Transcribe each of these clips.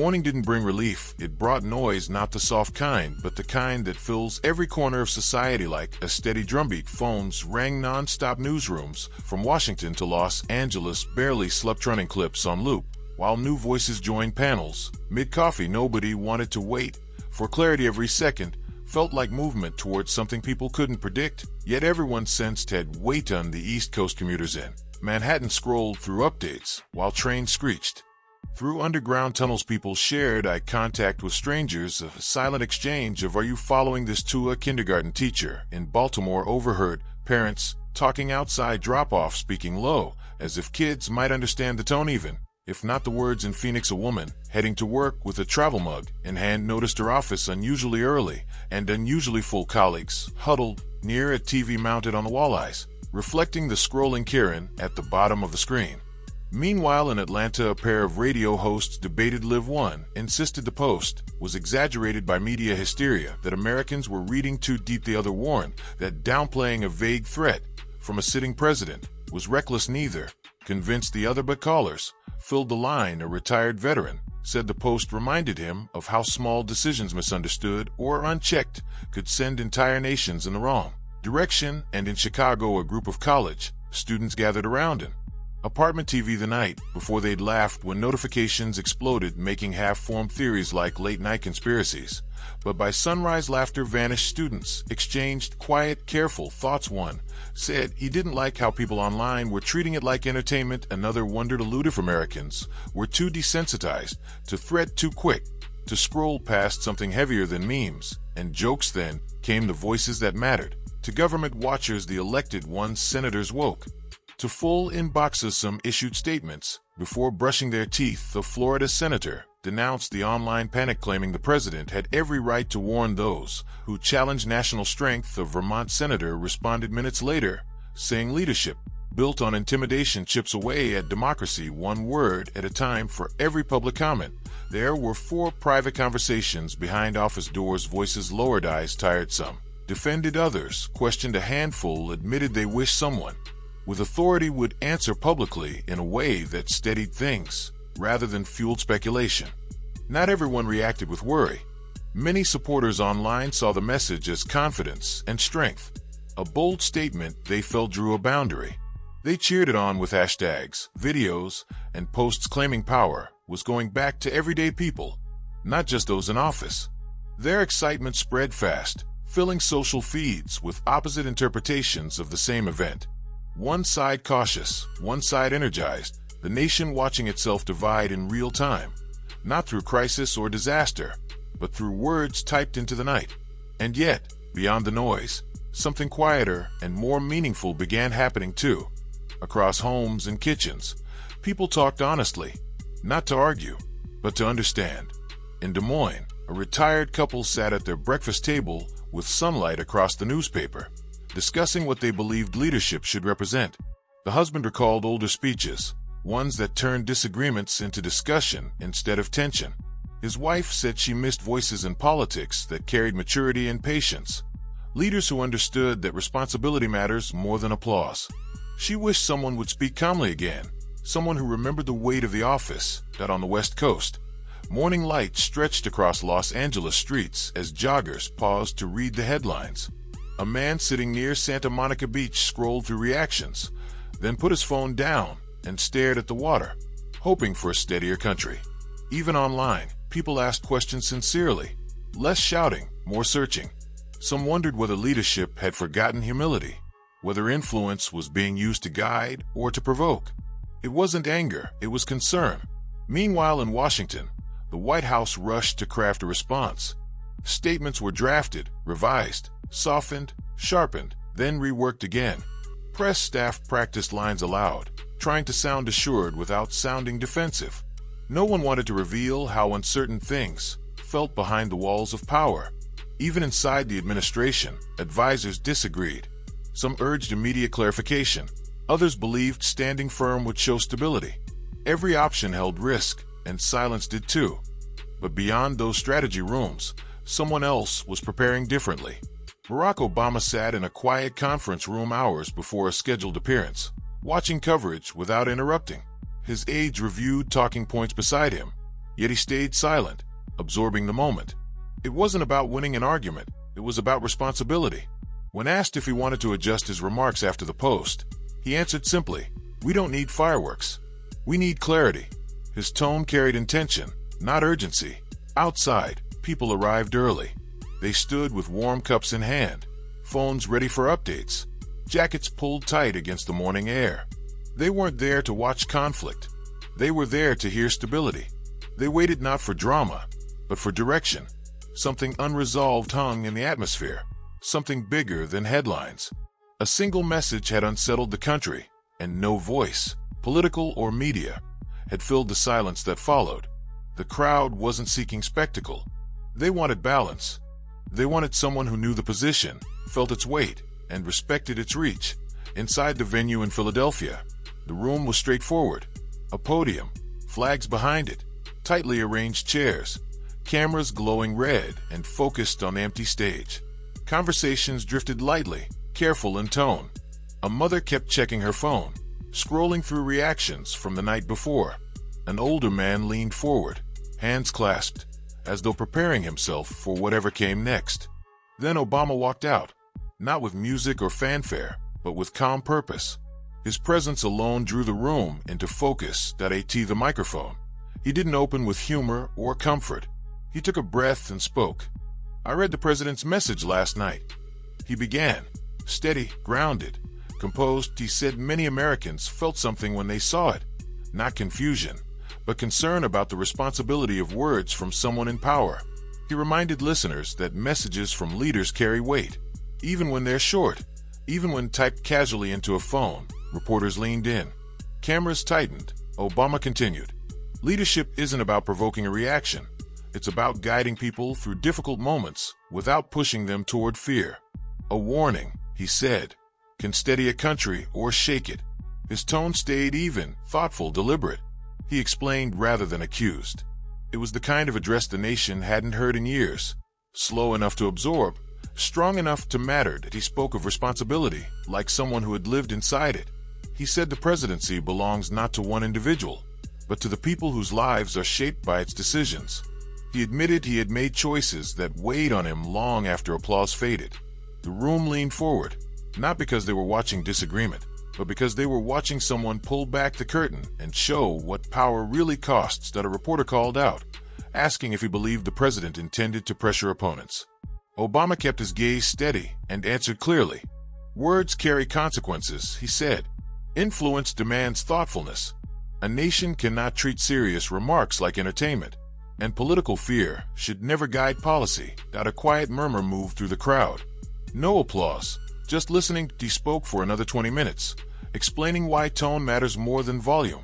morning didn't bring relief. It brought noise, not the soft kind, but the kind that fills every corner of society like a steady drumbeat. Phones rang non-stop. Newsrooms, from Washington to Los Angeles, barely slept, running clips on loop, while new voices joined panels. Mid-coffee, nobody wanted to wait for clarity. Every second felt like movement towards something people couldn't predict, yet everyone sensed had weight on the East Coast. Commuters in Manhattan scrolled through updates, while trains screeched through underground tunnels. People shared eye contact with strangers, a silent exchange of "Are you following this?" to a kindergarten teacher in Baltimore overheard parents talking outside drop-off, speaking low, as if kids might understand the tone even if not the words. In Phoenix, a woman heading to work with a travel mug in hand noticed her office unusually early and unusually full. Colleagues huddled near a TV mounted on the wall, eyes reflecting the scrolling Karen at the bottom of the screen. Meanwhile, in Atlanta, a pair of radio hosts debated. Live One insisted the post was exaggerated by media hysteria, that Americans were reading too deep. The other warned that downplaying a vague threat from a sitting president was reckless. Neither convinced the other, but callers filled the line. A retired veteran said the post reminded him of how small decisions, misunderstood or unchecked, could send entire nations in the wrong direction. And in Chicago, a group of college students gathered around an apartment TV the night before. They'd laughed when notifications exploded, making half-formed theories like late-night conspiracies. But by sunrise, laughter vanished. Students exchanged quiet, careful thoughts. One said he didn't like how people online were treating it like entertainment. Another wondered if Americans were too desensitized to threat, too quick to scroll past something heavier than memes and jokes. Then came the voices that mattered to government watchers, the elected ones. Senators woke to full inboxes. Some issued statements before brushing their teeth. The Florida senator denounced the online panic, claiming the president had every right to warn those who challenged national strength. The Vermont senator responded minutes later, saying leadership built on intimidation chips away at democracy, one word at a time. For every public comment, there were 4 private conversations behind office doors. Voices lowered, eyes tired. Some defended, others questioned. A handful admitted they wished someone with authority would answer publicly in a way that steadied things rather than fueled speculation. Not everyone reacted with worry. Many supporters online saw the message as confidence and strength, a bold statement they felt drew a boundary. They cheered it on with hashtags, videos, and posts claiming power was going back to everyday people, not just those in office. Their excitement spread fast, filling social feeds with opposite interpretations of the same event. One side cautious, one side energized, the nation watching itself divide in real time, not through crisis or disaster, but through words typed into the night. And yet, beyond the noise, something quieter and more meaningful began happening too. Across homes and kitchens, people talked honestly, not to argue, but to understand. In Des Moines, a retired couple sat at their breakfast table with sunlight across the newspaper, discussing what they believed leadership should represent. The husband recalled older speeches, ones that turned disagreements into discussion instead of tension. His wife said she missed voices in politics that carried maturity and patience, leaders who understood that responsibility matters more than applause. She wished someone would speak calmly again, someone who remembered the weight of the office. That on the West Coast, morning light stretched across Los Angeles streets as joggers paused to read the headlines. A man sitting near Santa Monica Beach scrolled through reactions, then put his phone down and stared at the water, hoping for a steadier country. Even online, people asked questions sincerely, less shouting, more searching. Some wondered whether leadership had forgotten humility, whether influence was being used to guide or to provoke. It wasn't anger, it was concern. Meanwhile, in Washington, the White House rushed to craft a response. Statements were drafted, revised, softened, sharpened, then reworked again. Press staff practiced lines aloud, trying to sound assured without sounding defensive. No one wanted to reveal how uncertain things felt behind the walls of power. Even inside the administration, advisors disagreed. Some urged immediate clarification. Others believed standing firm would show stability. Every option held risk, and silence did too. But beyond those strategy rooms, someone else was preparing differently. Barack Obama sat in a quiet conference room hours before a scheduled appearance, watching coverage without interrupting. His aides reviewed talking points beside him. Yet he stayed silent, absorbing the moment. It wasn't about winning an argument, it was about responsibility. When asked if he wanted to adjust his remarks after the post, he answered simply, "We don't need fireworks. We need clarity." His tone carried intention, not urgency. Outside, people arrived early. They stood with warm cups in hand, phones ready for updates, jackets pulled tight against the morning air. They weren't there to watch conflict. They were there to hear stability. They waited not for drama, but for direction. Something unresolved hung in the atmosphere, something bigger than headlines. A single message had unsettled the country, and no voice, political or media, had filled the silence that followed. The crowd wasn't seeking spectacle. They wanted balance. They wanted someone who knew the position, felt its weight, and respected its reach. Inside the venue in Philadelphia, the room was straightforward. A podium, flags behind it, tightly arranged chairs, cameras glowing red and focused on the empty stage. Conversations drifted lightly, careful in tone. A mother kept checking her phone, scrolling through reactions from the night before. An older man leaned forward, hands clasped, as though preparing himself for whatever came next. Then Obama walked out, not with music or fanfare, but with calm purpose. His presence alone drew the room into focus. The microphone. He didn't open with humor or comfort. He took a breath and spoke. "I read the president's message last night." He began, steady, grounded, composed. He said many Americans felt something when they saw it, not confusion, but concern about the responsibility of words from someone in power. He reminded listeners that messages from leaders carry weight, even when they're short, even when typed casually into a phone. Reporters leaned in. Cameras tightened. Obama continued, "Leadership isn't about provoking a reaction. It's about guiding people through difficult moments without pushing them toward fear. A warning," he said, "can steady a country or shake it." His tone stayed even, thoughtful, deliberate. He explained rather than accused. It was the kind of address the nation hadn't heard in years. Slow enough to absorb, strong enough to matter. That he spoke of responsibility, like someone who had lived inside it. He said the presidency belongs not to one individual, but to the people whose lives are shaped by its decisions. He admitted he had made choices that weighed on him long after applause faded. The room leaned forward, not because they were watching disagreement, but because they were watching someone pull back the curtain and show what power really costs. A reporter called out, asking if he believed the president intended to pressure opponents. Obama kept his gaze steady and answered clearly. "Words carry consequences," he said. "Influence demands thoughtfulness. A nation cannot treat serious remarks like entertainment, and political fear should never guide policy." A quiet murmur moved through the crowd. No applause, just listening. He spoke for another 20 minutes, explaining why tone matters more than volume,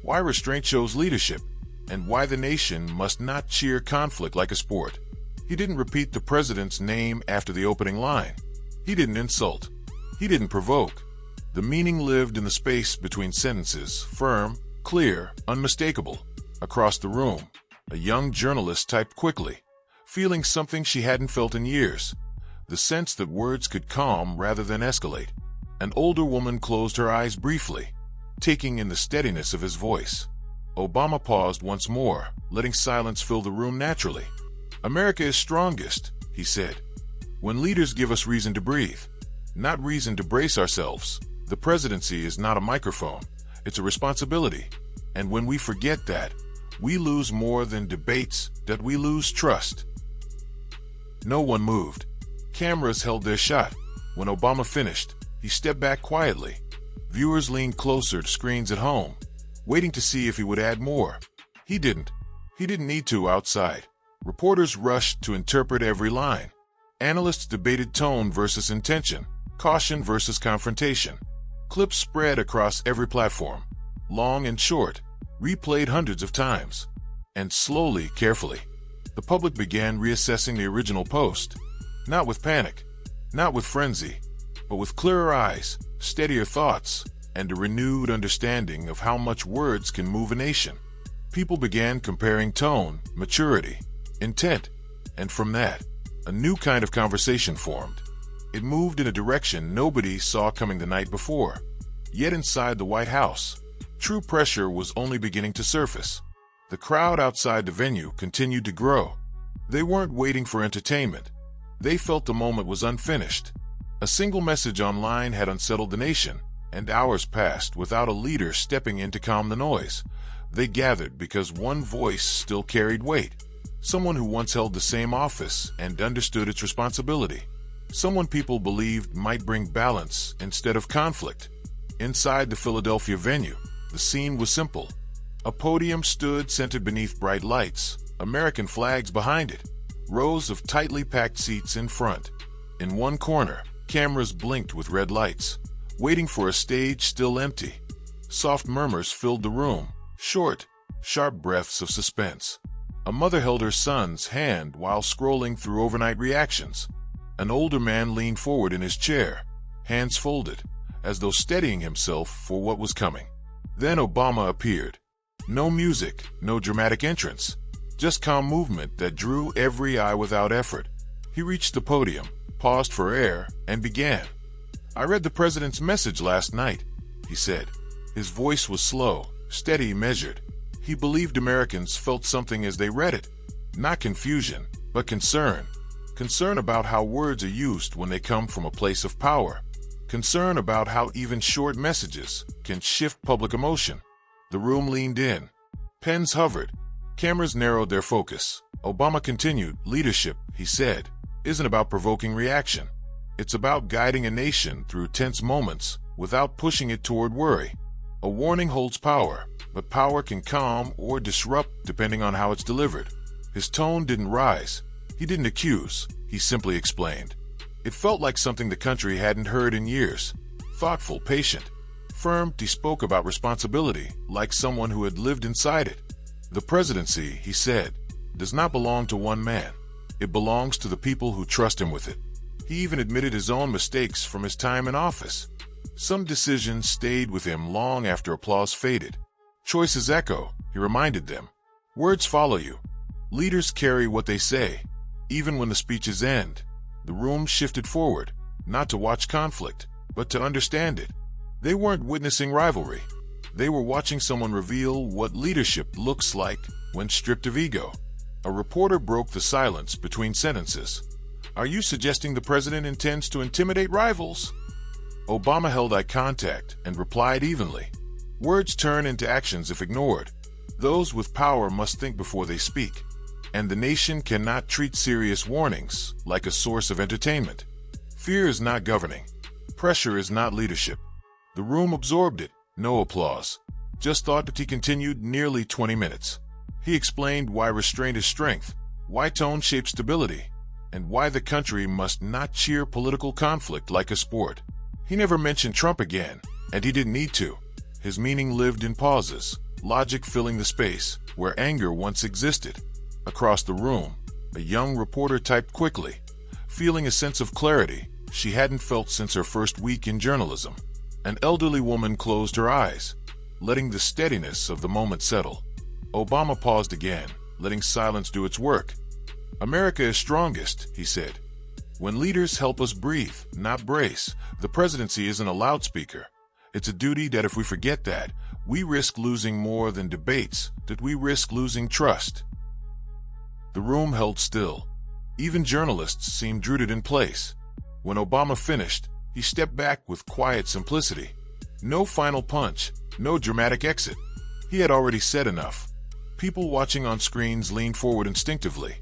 why restraint shows leadership, and why the nation must not cheer conflict like a sport. He didn't repeat the president's name after the opening line. He didn't insult. He didn't provoke. The meaning lived in the space between sentences, firm, clear, unmistakable. Across the room, a young journalist typed quickly, feeling something she hadn't felt in years, the sense that words could calm rather than escalate. An older woman closed her eyes briefly, taking in the steadiness of his voice. Obama paused once more, letting silence fill the room naturally. "America is strongest," he said, "when leaders give us reason to breathe, not reason to brace ourselves. The presidency is not a microphone, it's a responsibility. And when we forget that, we lose more than debates, that we lose trust." No one moved. Cameras held their shot. When Obama finished, he stepped back quietly. Viewers leaned closer to screens at home, waiting to see if he would add more. He didn't. He didn't need to outside. Reporters rushed to interpret every line. Analysts debated tone versus intention, caution versus confrontation. Clips spread across every platform, long and short, replayed hundreds of times. And slowly, carefully, the public began reassessing the original post, not with panic, not with frenzy, but with clearer eyes, steadier thoughts, and a renewed understanding of how much words can move a nation. People began comparing tone, maturity, intent, and from that, a new kind of conversation formed. It moved in a direction nobody saw coming the night before. Yet inside the White House, true pressure was only beginning to surface. The crowd outside the venue continued to grow. They weren't waiting for entertainment. They felt the moment was unfinished. A single message online had unsettled the nation, and hours passed without a leader stepping in to calm the noise. They gathered because one voice still carried weight. Someone who once held the same office and understood its responsibility. Someone people believed might bring balance instead of conflict. Inside the Philadelphia venue, the scene was simple. A podium stood centered beneath bright lights, American flags behind it, rows of tightly packed seats in front. In one corner, cameras blinked with red lights, waiting for a stage still empty. Soft murmurs filled the room, short, sharp breaths of suspense. A mother held her son's hand while scrolling through overnight reactions. An older man leaned forward in his chair, hands folded, as though steadying himself for what was coming. Then Obama appeared. No music, no dramatic entrance, just calm movement that drew every eye without effort. He reached the podium, paused for air, and began. "I read the president's message last night," he said. His voice was slow, steady, measured. He believed Americans felt something as they read it. Not confusion, but concern. Concern about how words are used when they come from a place of power. Concern about how even short messages can shift public emotion. The room leaned in. Pens hovered. Cameras narrowed their focus. Obama continued, "Leadership," he said, "isn't about provoking reaction. It's about guiding a nation through tense moments without pushing it toward worry. A warning holds power, but power can calm or disrupt depending on how it's delivered." His tone didn't rise. He didn't accuse. He simply explained. It felt like something the country hadn't heard in years. Thoughtful, patient, firm. He spoke about responsibility like someone who had lived inside it. "The presidency," he said, "does not belong to one man. It belongs to the people who trust him with it." He even admitted his own mistakes from his time in office. Some decisions stayed with him long after applause faded. "Choices echo," he reminded them. "Words follow you. Leaders carry what they say, even when the speeches end." The room shifted forward, not to watch conflict, but to understand it. They weren't witnessing rivalry. They were watching someone reveal what leadership looks like when stripped of ego. A reporter broke the silence between sentences. "Are you suggesting the president intends to intimidate rivals?" Obama held eye contact and replied evenly. "Words turn into actions if ignored. Those with power must think before they speak. And the nation cannot treat serious warnings like a source of entertainment. Fear is not governing. Pressure is not leadership." The room absorbed it. No applause. Just thought. That he continued nearly 20 minutes. He explained why restraint is strength, why tone shapes stability, and why the country must not cheer political conflict like a sport. He never mentioned Trump again, and he didn't need to. His meaning lived in pauses, logic filling the space where anger once existed. Across the room, a young reporter typed quickly, feeling a sense of clarity she hadn't felt since her first week in journalism. An elderly woman closed her eyes, letting the steadiness of the moment settle. Obama paused again, letting silence do its work. "America is strongest," he said, "when leaders help us breathe, not brace. The presidency isn't a loudspeaker. It's a duty that if we forget that, we risk losing more than debates, that we risk losing trust." The room held still. Even journalists seemed rooted in place. When Obama finished, he stepped back with quiet simplicity. No final punch, no dramatic exit. He had already said enough. People watching on screens leaned forward instinctively,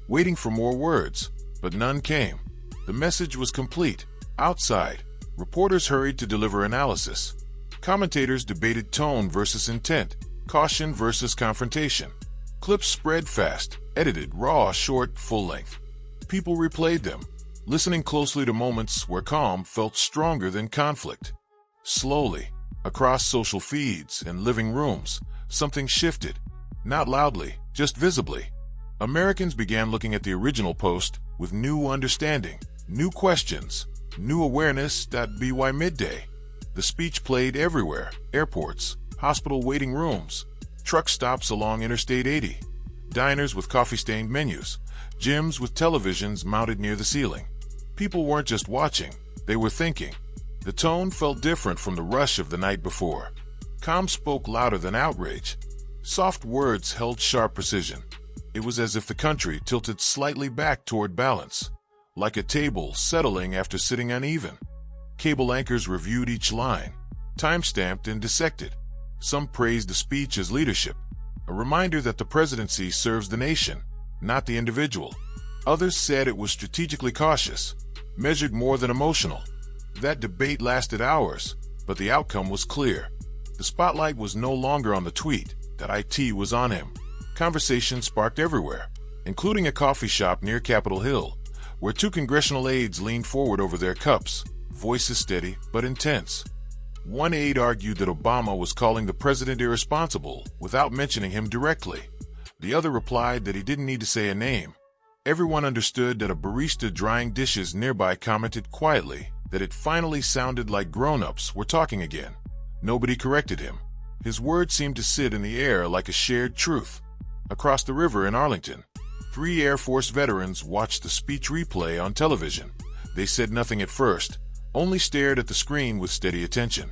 waiting for more words, but none came. The message was complete. Outside, reporters hurried to deliver analysis. Commentators debated tone versus intent, caution versus confrontation. Clips spread fast, edited, raw, short, full length. People replayed them, listening closely to moments where calm felt stronger than conflict. Slowly, across social feeds and living rooms, something shifted. Not loudly, just visibly. Americans began looking at the original post with new understanding, new questions, new awareness. By midday, the speech played everywhere: airports, hospital waiting rooms, truck stops along Interstate 80, diners with coffee-stained menus, gyms with televisions mounted near the ceiling. People weren't just watching, they were thinking. The tone felt different from the rush of the night before. Calm spoke louder than outrage. Soft words held sharp precision. It was as if the country tilted slightly back toward balance, like a table settling after sitting uneven. Cable anchors reviewed each line, time-stamped and dissected. Some praised the speech as leadership, a reminder that the presidency serves the nation, not the individual. Others said it was strategically cautious, measured more than emotional. That debate lasted hours, but the outcome was clear. The spotlight was no longer on the tweet, that IT was on him. Conversation sparked everywhere, including a coffee shop near Capitol Hill, where two congressional aides leaned forward over their cups, voices steady but intense. One aide argued that Obama was calling the president irresponsible without mentioning him directly. The other replied that he didn't need to say a name. Everyone understood that a barista drying dishes nearby commented quietly that it finally sounded like grown-ups were talking again. Nobody corrected him. His words seemed to sit in the air like a shared truth. Across the river in Arlington, 3 Air Force veterans watched the speech replay on television. They said nothing at first, only stared at the screen with steady attention.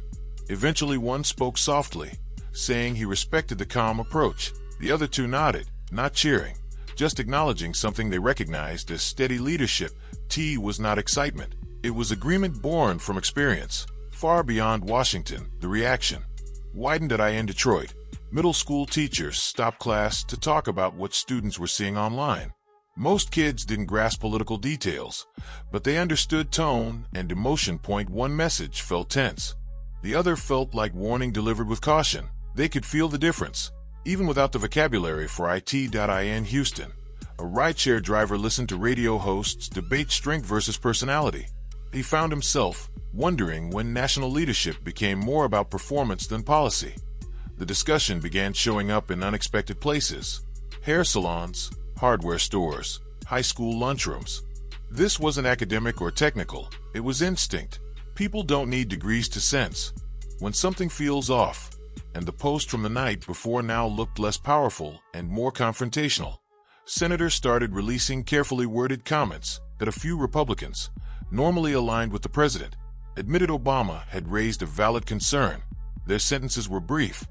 Eventually one spoke softly, saying he respected the calm approach. The other two nodded, not cheering, just acknowledging something they recognized as steady leadership. T was not excitement. It was agreement born from experience. Far beyond Washington, the reaction widened at in Detroit. Middle school teachers stopped class to talk about what students were seeing online. Most kids didn't grasp political details, but they understood tone and emotion. One message felt tense. The other felt like warning delivered with caution. They could feel the difference, even without the vocabulary for it. In Houston, a rideshare driver listened to radio hosts debate strength versus personality. He found himself wondering when national leadership became more about performance than policy. The discussion began showing up in unexpected places: hair salons, hardware stores, high school lunchrooms. This wasn't academic or technical, it was instinct. People don't need degrees to sense when something feels off, and the post from the night before now looked less powerful and more confrontational. Senators started releasing carefully worded comments that a few Republicans, normally aligned with the president, admitted Obama had raised a valid concern. Their sentences were brief,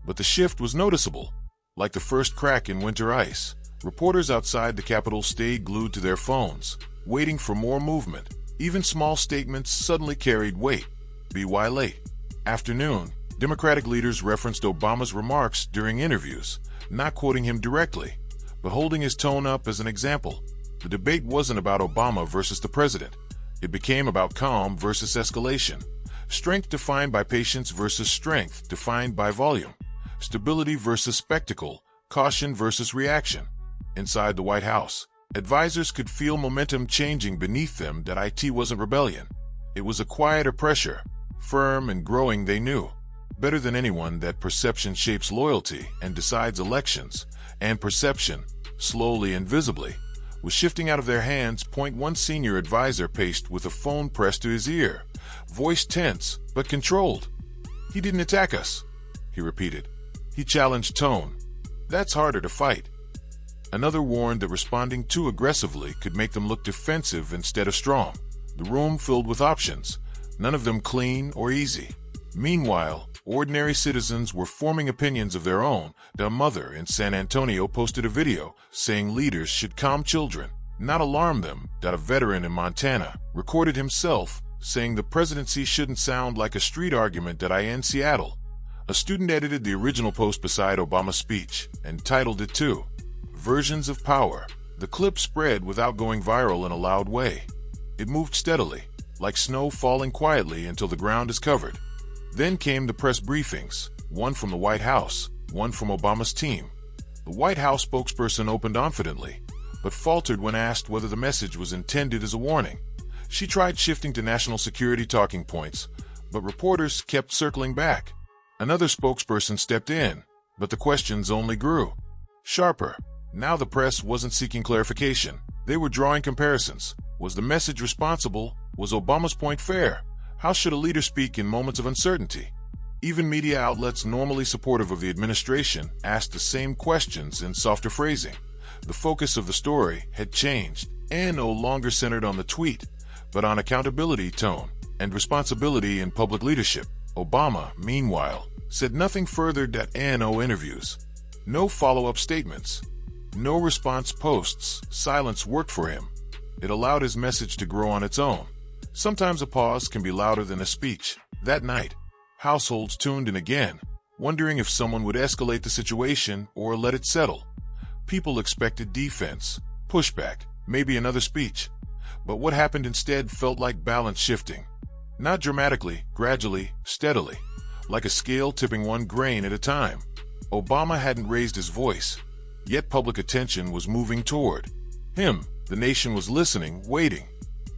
but the shift was noticeable, like the first crack in winter ice. Reporters outside the Capitol stayed glued to their phones, waiting for more movement. Even small statements suddenly carried weight. By late afternoon, Democratic leaders referenced Obama's remarks during interviews, not quoting him directly, but holding his tone up as an example. The debate wasn't about Obama versus the president. It became about calm versus escalation, strength defined by patience versus strength defined by volume, stability versus spectacle, caution versus reaction. Inside the White House, advisors could feel momentum changing beneath them. That it wasn't rebellion. It was a quieter pressure, firm and growing. They knew better than anyone that perception shapes loyalty and decides elections, and perception, slowly and visibly, was shifting out of their hands. One senior advisor paced with a phone pressed to his ear, voice tense but controlled. "He didn't attack us," he repeated. "He challenged tone. That's harder to fight." Another warned that responding too aggressively could make them look defensive instead of strong. The room filled with options, none of them clean or easy. Meanwhile, ordinary citizens were forming opinions of their own. The mother in San Antonio posted a video saying leaders should calm children, not alarm them. A veteran in Montana recorded himself saying the presidency shouldn't sound like a street argument. In Seattle, a student edited the original post beside Obama's speech and titled it too, "Versions of Power." The clip spread without going viral in a loud way. It moved steadily, like snow falling quietly until the ground is covered. Then came the press briefings, one from the White House, one from Obama's team. The White House spokesperson opened confidently, but faltered when asked whether the message was intended as a warning. She tried shifting to national security talking points, but reporters kept circling back. Another spokesperson stepped in, but the questions only grew sharper. Now the press wasn't seeking clarification. They were drawing comparisons. Was the message responsible? Was Obama's point fair? How should a leader speak in moments of uncertainty? Even media outlets normally supportive of the administration asked the same questions in softer phrasing. The focus of the story had changed and no longer centered on the tweet, but on accountability, tone, and responsibility in public leadership. Obama, meanwhile, said nothing further. No interviews. No follow-up statements. No response posts. Silence worked for him. It allowed his message to grow on its own. Sometimes a pause can be louder than a speech. That night, households tuned in again, wondering if someone would escalate the situation or let it settle. People expected defense, pushback, maybe another speech. But what happened instead felt like balance shifting. Not dramatically, gradually, steadily, like a scale tipping one grain at a time. Obama hadn't raised his voice, yet public attention was moving toward him. The nation was listening, waiting.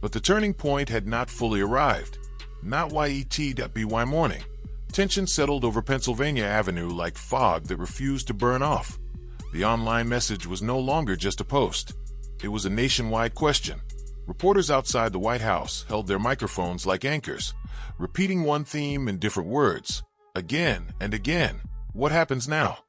But the turning point had not fully arrived. Not yet.by morning. Tension settled over Pennsylvania Avenue like fog that refused to burn off. The online message was no longer just a post. It was a nationwide question. Reporters outside the White House held their microphones like anchors, repeating one theme in different words, again and again. What happens now?